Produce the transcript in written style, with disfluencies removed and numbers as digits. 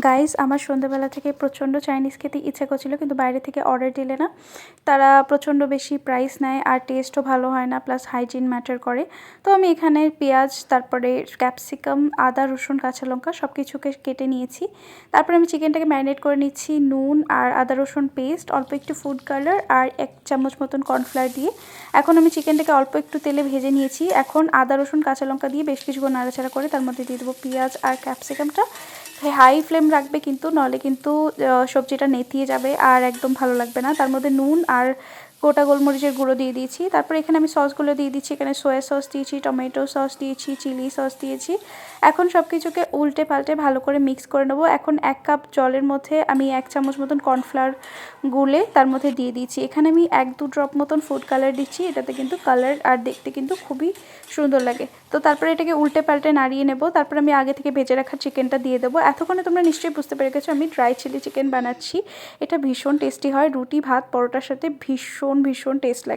Guys আমার সন্ধ্যাবেলা থেকে প্রচণ্ড চাইনিজ খেতে ইচ্ছে করছিল, কিন্তু বাইরে থেকে অর্ডার দিলে না তারা প্রচণ্ড বেশি প্রাইস নেয় আর টেস্টও ভালো হয় না, প্লাস হাইজিন ম্যাটার করে। তো আমি এখানে পেঁয়াজ, তারপরে ক্যাপসিকাম, আদা, রসুন, কাঁচা লঙ্কা সব কিছুকে কেটে নিয়েছি। তারপরে আমি চিকেনটাকে ম্যারিনেট করে নিচ্ছি নুন আর আদা রসুন পেস্ট, অল্প একটু ফুড কালার আর 1 চামচ মতন কর্নফ্লাওয়ার দিয়ে। এখন আমি চিকেনটাকে অল্প একটু তেলে ভেজে নিয়েছি। এখন আদা রসুন কাঁচা লঙ্কা দিয়ে বেশ কিছুক্ষণ নাড়াচাড়া করে তার মধ্যে দিয়ে দেবো পেঁয়াজ আর ক্যাপসিকামটা। হাই ফ্লেম রাখবে কিন্তু, নাহলে কিন্তু সবজিটা নেতিয়ে যাবে আর একদম ভালো লাগবে না। তার মধ্যে নুন আর গোটা গোলমরিচের গুঁড়ো দিয়ে দিয়েছি। তারপর এখানে আমি সসগুলো দিয়ে দিচ্ছি। এখানে সয়া সস দিয়েছি, টমেটো সস দিয়েছি, চিলি সস দিয়েছি। এখন সব কিছুকে উল্টে পাল্টে ভালো করে মিক্স করে নেবো। এখন 1 কাপ জলের মধ্যে আমি 1 চামচ মতন কর্নফ্লাওয়ার গুলে তার মধ্যে দিয়ে দিচ্ছি। এখানে আমি 1-2 ড্রপ মতন ফুড কালার দিচ্ছি, এটাতে কিন্তু কালার আর দেখতে কিন্তু খুবই সুন্দর লাগে। তো তারপরে এটাকে উল্টে পাল্টে নাড়িয়ে নেব। তারপর আমি আগে থেকে ভেজে রাখা চিকেনটা দিয়ে দেবো। এতক্ষণে তোমরা নিশ্চয়ই বুঝতে পেরে গেছো আমি ড্রাই চিলি চিকেন বানাচ্ছি। এটা ভীষণ টেস্টি হয়, রুটি, ভাত, পরোটার সাথে ভীষণ টেস্ট লাগে।